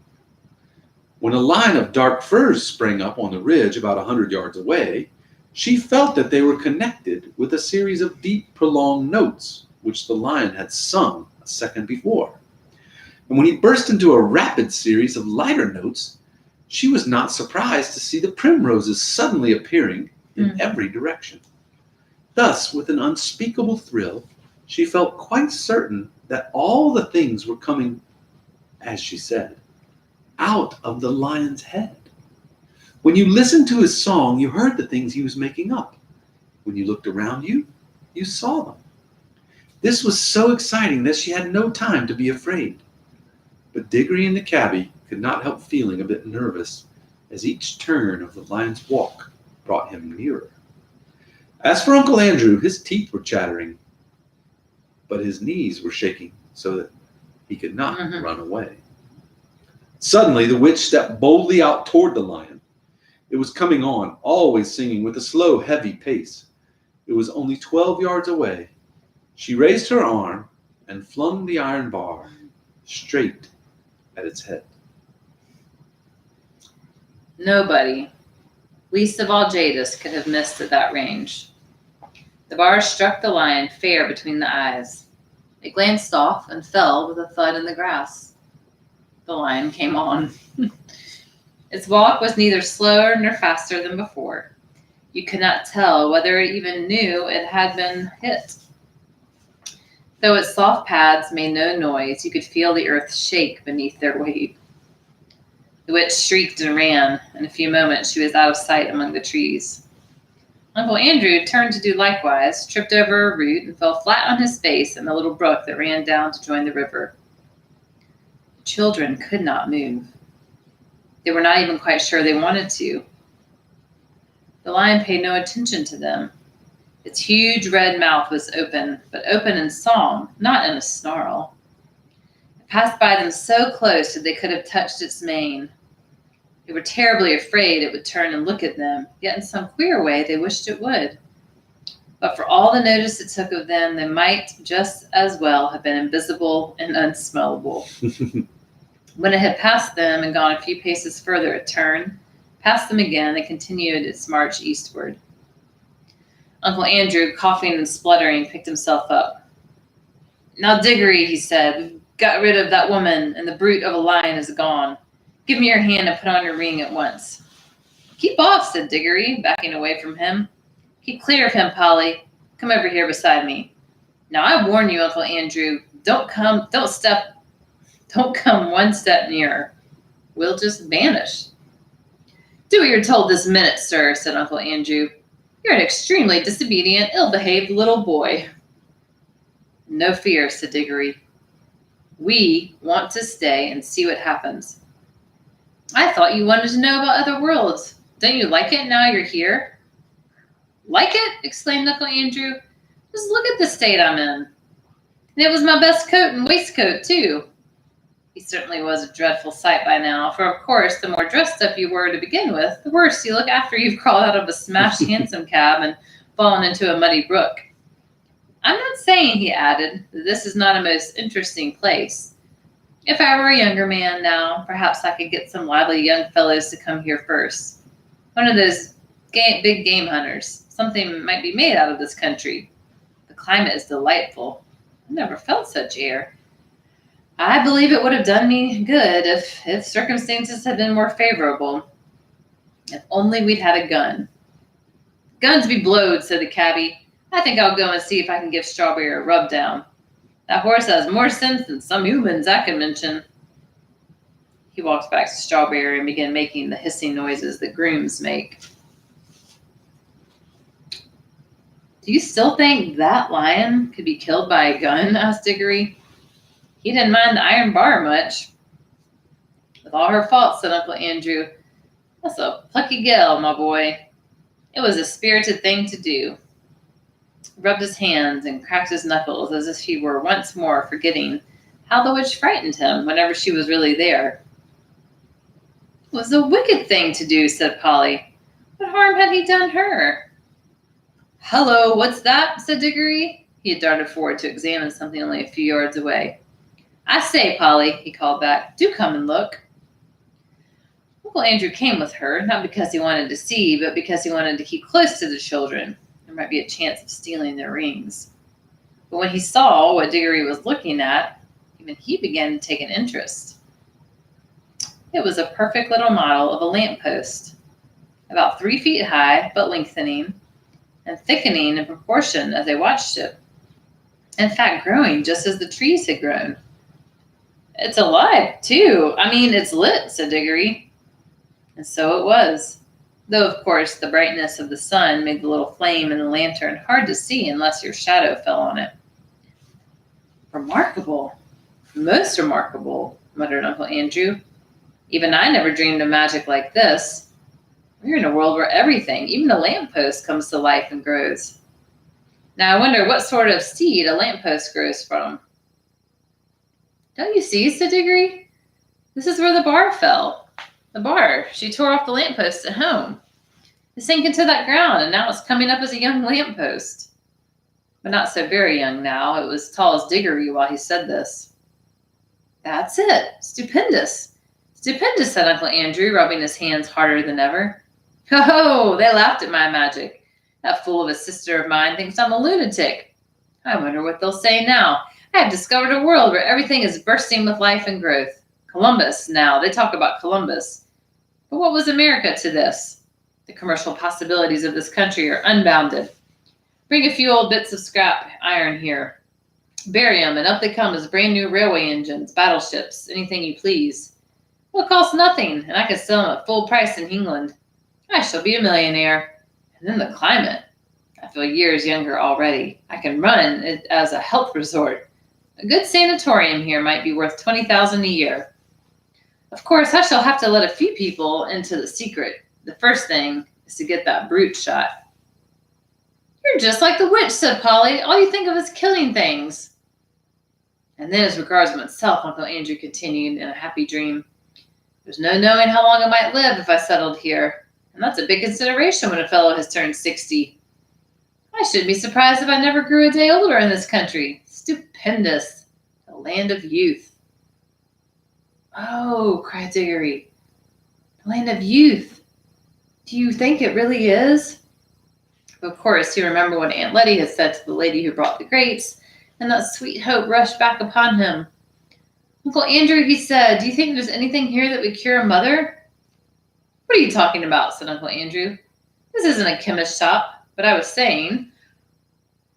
When a line of dark firs sprang up on the ridge about 100 yards away, she felt that they were connected with a series of deep, prolonged notes, which the lion had sung a second before. And when he burst into a rapid series of lighter notes, she was not surprised to see the primroses suddenly appearing in every direction. Thus, with an unspeakable thrill, she felt quite certain that all the things were coming, as she said, out of the lion's head. When you listened to his song, you heard the things he was making up. When you looked around you, you saw them. This was so exciting that she had no time to be afraid. But Diggory and the cabbie could not help feeling a bit nervous as each turn of the lion's walk brought him nearer. As for Uncle Andrew, his teeth were chattering, but his knees were shaking so that he could not run away. Suddenly, the witch stepped boldly out toward the lion. It was coming on, always singing with a slow, heavy pace. It was only 12 yards away. She raised her arm and flung the iron bar straight at its head. Nobody, least of all Jadis, could have missed at that range. The bar struck the lion fair between the eyes. It glanced off and fell with a thud in the grass. The lion came on. Its walk was neither slower nor faster than before. You could not tell whether it even knew it had been hit. Though its soft pads made no noise, you could feel the earth shake beneath their weight. The witch shrieked and ran. In a few moments, she was out of sight among the trees. Uncle Andrew turned to do likewise, tripped over a root, and fell flat on his face in the little brook that ran down to join the river. The children could not move. They were not even quite sure they wanted to. The lion paid no attention to them. Its huge red mouth was open, but open in song, not in a snarl. It passed by them so close that they could have touched its mane. They were terribly afraid it would turn and look at them, yet in some queer way they wished it would. But for all the notice it took of them, they might just as well have been invisible and unsmellable. When it had passed them and gone a few paces further, it turned, passed them again, and continued its march eastward. Uncle Andrew, coughing and spluttering, picked himself up. "Now, Diggory," he said, "we've got rid of that woman, and the brute of a lion is gone. Give me your hand and put on your ring at once." Keep off, said Diggory, backing away from him. Keep clear of him, Polly. Come over here beside me. Now I warn you, Uncle Andrew, don't come one step nearer. We'll just vanish. Do what you're told this minute, sir, said Uncle Andrew. You're an extremely disobedient, ill-behaved little boy. No fear, said Diggory. We want to stay and see what happens. I thought you wanted to know about other worlds. Don't you like it now you're here? Like it? Exclaimed Uncle Andrew. Just look at the state I'm in. And it was my best coat and waistcoat, too. He certainly was a dreadful sight by now, for of course, the more dressed up you were to begin with, the worse you look after you've crawled out of a smashed hansom cab and fallen into a muddy brook. I'm not saying, he added, that this is not a most interesting place. If I were a younger man now, perhaps I could get some lively young fellows to come here first. One of those big game hunters. Something might be made out of this country. The climate is delightful. I never felt such air. I believe it would have done me good if circumstances had been more favorable. If only we'd had a gun. Guns be blowed, said the cabby. I think I'll go and see if I can give Strawberry a rub down. That horse has more sense than some humans I can mention. He walked back to Strawberry and began making the hissing noises that grooms make. Do you still think that lion could be killed by a gun? Asked Diggory. He didn't mind the iron bar much. With all her faults, said Uncle Andrew, that's a plucky gal, my boy. It was a spirited thing to do. He rubbed his hands and cracked his knuckles as if he were once more forgetting how the witch frightened him whenever she was really there. It was a wicked thing to do, said Polly. What harm had he done her? Hello, what's that? Said Diggory. He had darted forward to examine something only a few yards away. I say, Polly, he called back, do come and look. Uncle Andrew came with her, not because he wanted to see, but because he wanted to keep close to the children. There might be a chance of stealing their rings. But when he saw what Diggory was looking at, even he began to take an interest. It was a perfect little model of a lamppost, about 3 feet high, but lengthening, and thickening in proportion as they watched it. In fact, growing just as the trees had grown. It's alive, too. I mean, it's lit, said Diggory. And so it was. Though, of course, the brightness of the sun made the little flame in the lantern hard to see unless your shadow fell on it. Remarkable. Most remarkable, muttered Uncle Andrew. Even I never dreamed of magic like this. We're in a world where everything, even a lamppost, comes to life and grows. Now I wonder what sort of seed a lamppost grows from. Don't you see, said Diggory? This is where the bar fell. The bar. She tore off the lamppost at home. It sank into that ground, and now it's coming up as a young lamppost. But not so very young now. It was tall as Diggory while he said this. That's it. Stupendous. Stupendous, said Uncle Andrew, rubbing his hands harder than ever. Ho-ho! They laughed at my magic. That fool of a sister of mine thinks I'm a lunatic. I wonder what they'll say now. I have discovered a world where everything is bursting with life and growth. Columbus, now. They talk about Columbus. But what was America to this? The commercial possibilities of this country are unbounded. Bring a few old bits of scrap iron here. Bury 'em, and up they come as brand new railway engines, battleships, anything you please. It'll cost nothing, and I can sell 'em at full price in England. I shall be a millionaire. And then the climate. I feel years younger already. I can run it as a health resort. A good sanatorium here might be worth $20,000 a year. Of course, I shall have to let a few people into the secret. The first thing is to get that brute shot. You're just like the witch, said Polly. All you think of is killing things. And then as regards myself, Uncle Andrew continued in a happy dream, there's no knowing how long I might live if I settled here. And that's a big consideration when a fellow has turned 60. I shouldn't be surprised if I never grew a day older in this country. Stupendous. The land of youth. Oh, cried Diggory. The land of youth. Do you think it really is? Of course, he remembered what Aunt Letty had said to the lady who brought the grapes, and that sweet hope rushed back upon him. Uncle Andrew, he said, do you think there's anything here that would cure a mother? What are you talking about, said Uncle Andrew. This isn't a chemist's shop, but I was saying.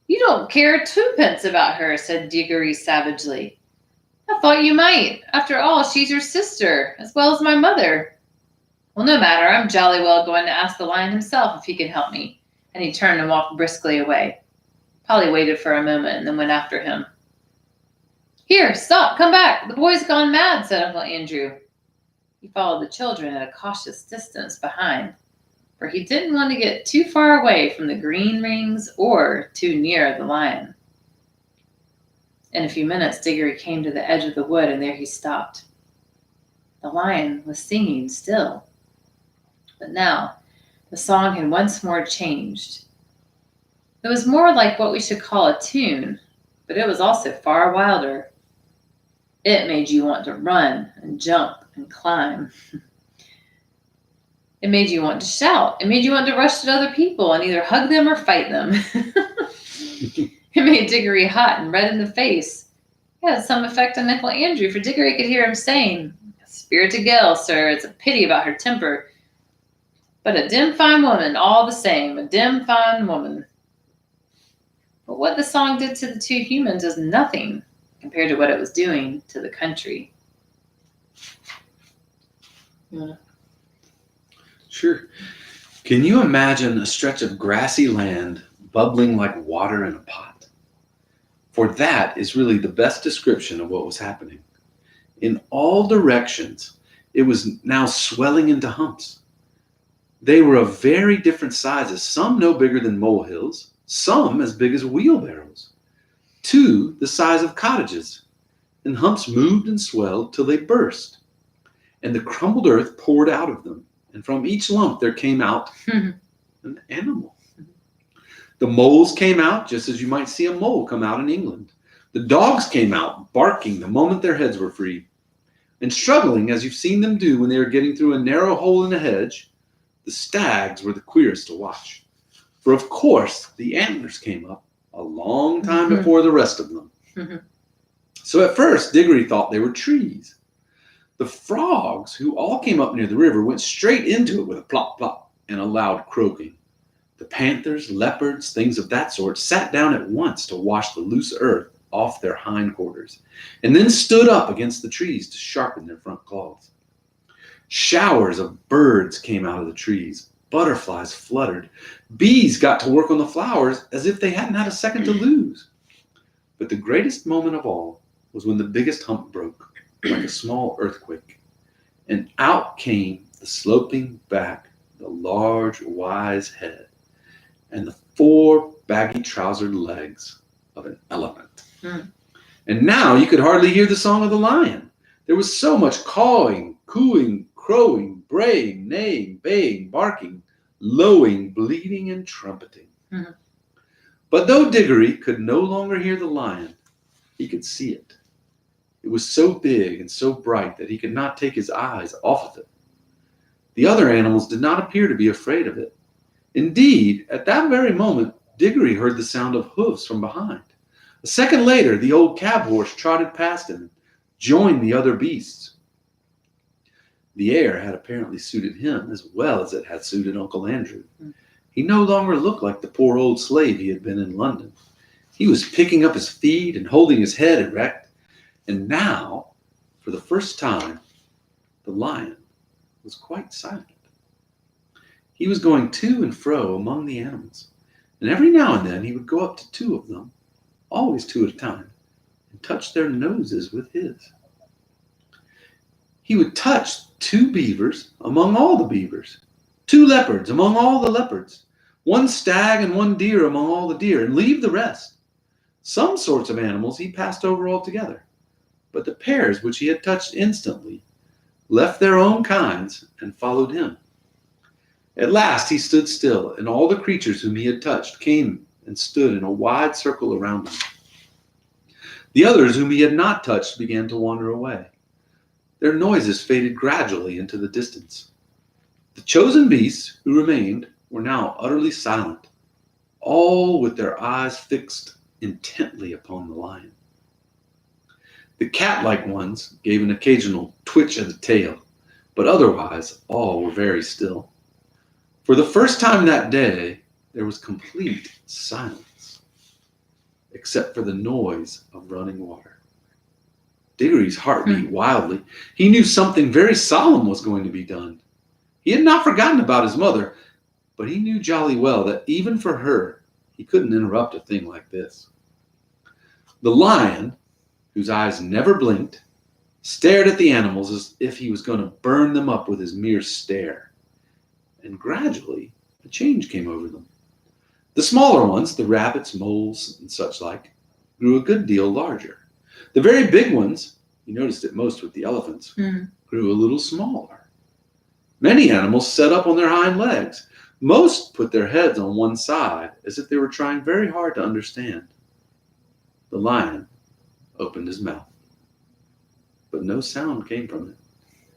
You don't care twopence about her, said Diggory savagely. I thought you might. After all, she's your sister, as well as my mother. Well, no matter. I'm jolly well going to ask the lion himself if he can help me. And he turned and walked briskly away. Polly waited for a moment and then went after him. Here, stop, come back. The boy's gone mad, said Uncle Andrew. He followed the children at a cautious distance behind, for he didn't want to get too far away from the green rings or too near the lion. In a few minutes, Diggory came to the edge of the wood, and there he stopped. The lion was singing still. But now, the song had once more changed. It was more like what we should call a tune, but it was also far wilder. It made you want to run and jump and climb. It made you want to shout. It made you want to rush at other people and either hug them or fight them. It made Diggory hot and red in the face. It had some effect on Uncle Andrew, for Diggory could hear him saying, "A spirited gal, sir, it's a pity about her temper. But a dim fine woman, all the same, a dim fine woman." But what the song did to the two humans is nothing compared to what it was doing to the country. Yeah. Sure. Can you imagine a stretch of grassy land bubbling like water in a pot? For that is really the best description of what was happening. In all directions, it was now swelling into humps. They were of very different sizes, some no bigger than molehills, some as big as wheelbarrows, two the size of cottages, and humps moved and swelled till they burst, and the crumbled earth poured out of them, and from each lump there came out an animal. The moles came out just as you might see a mole come out in England. The dogs came out, barking the moment their heads were free, and struggling as you've seen them do when they are getting through a narrow hole in a hedge. The stags were the queerest to watch, for of course the antlers came up a long time before the rest of them. So at first Diggory thought they were trees. The frogs, who all came up near the river, went straight into it with a plop plop and a loud croaking. The panthers, leopards, things of that sort sat down at once to wash the loose earth off their hindquarters, and then stood up against the trees to sharpen their front claws. Showers of birds came out of the trees. Butterflies fluttered. Bees got to work on the flowers as if they hadn't had a second to lose. But the greatest moment of all was when the biggest hump broke, like a small earthquake, and out came the sloping back, the large, wise head, and the four baggy-trousered legs of an elephant. And now you could hardly hear the song of the lion. There was so much cawing, cooing, crowing, braying, neighing, baying, barking, lowing, bleating, and trumpeting. But though Diggory could no longer hear the lion, he could see it. It was so big and so bright that he could not take his eyes off of it. The other animals did not appear to be afraid of it. Indeed, at that very moment, Diggory heard the sound of hoofs from behind. A second later, the old cab horse trotted past him and joined the other beasts. The air had apparently suited him as well as it had suited Uncle Andrew. He no longer looked like the poor old slave he had been in London. He was picking up his feet and holding his head erect. And now, for the first time, the lion was quite silent. He was going to and fro among the animals, and every now and then he would go up to two of them, always two at a time, and touch their noses with his. He would touch two beavers among all the beavers, two leopards among all the leopards, one stag and one deer among all the deer, and leave the rest. Some sorts of animals he passed over altogether, but the pairs which he had touched instantly left their own kinds and followed him. At last he stood still, and all the creatures whom he had touched came and stood in a wide circle around him. The others whom he had not touched began to wander away. Their noises faded gradually into the distance. The chosen beasts who remained were now utterly silent, all with their eyes fixed intently upon the lion. The cat-like ones gave an occasional twitch of the tail, but otherwise all were very still. For the first time that day, there was complete silence, except for the noise of running water. Diggory's heart beat wildly. He knew something very solemn was going to be done. He had not forgotten about his mother, but he knew jolly well that even for her, he couldn't interrupt a thing like this. The lion, whose eyes never blinked, stared at the animals as if he was going to burn them up with his mere stare. And gradually, a change came over them. The smaller ones, the rabbits, moles, and such like, grew a good deal larger. The very big ones, you noticed it most with the elephants, grew a little smaller. Many animals sat up on their hind legs. Most put their heads on one side as if they were trying very hard to understand. The lion opened his mouth, but no sound came from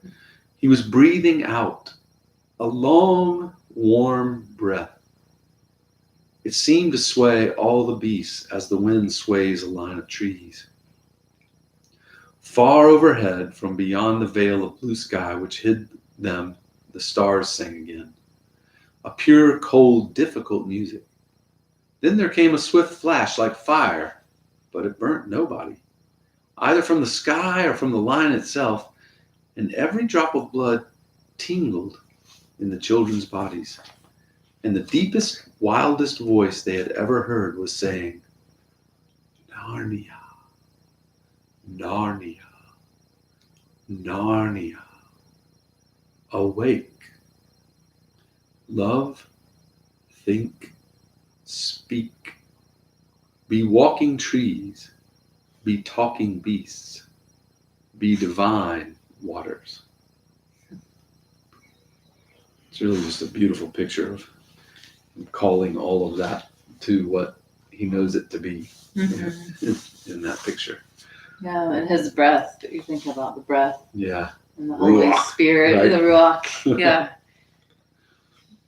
it. He was breathing out a long, warm breath. It seemed to sway all the beasts as the wind sways a line of trees. Far overhead, from beyond the veil of blue sky which hid them, the stars sang again. A pure, cold, difficult music. Then there came a swift flash like fire, but it burnt nobody, either from the sky or from the lion itself, and every drop of blood tingled in the children's bodies. And the deepest, wildest voice they had ever heard was saying, Narnia, Narnia, Narnia, awake. Love, think, speak. Be walking trees, be talking beasts, be divine waters. It's really just a beautiful picture of calling all of that to what he knows it to be in that picture. Yeah, and his breath. You think about the breath. Yeah. And the Holy Ruach, Spirit, right? the Ruach. Yeah.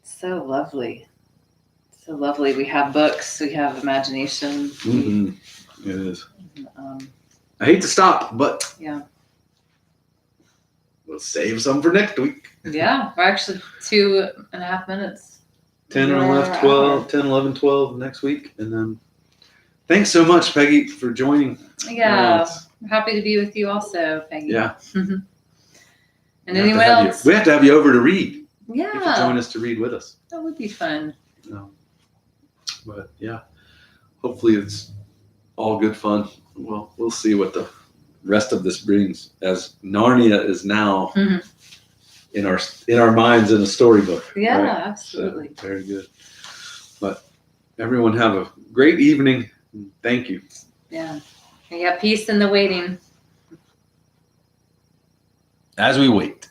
So lovely. So lovely. We have books, we have imagination. Mm-hmm. It is. Um, I hate to stop, but yeah. we'll save some for next week. Yeah, we're actually 2.5 minutes. 10 or Yeah, 11, 12, 10, 11, 12 next week. And then thanks so much, Peggy, for joining. Yeah, we're happy to be with you also, Peggy. Yeah. And We have anyone to have else? we have to have you over to read. You Yeah, can join us to read with us. that would be fun. But yeah, hopefully it's all good fun. Well, we'll see what the rest of this brings, as Narnia is now in our minds in a storybook. Yeah, right? absolutely. So, very good. But everyone have a great evening. Thank you. Yeah. And you have peace in the waiting. As we wait.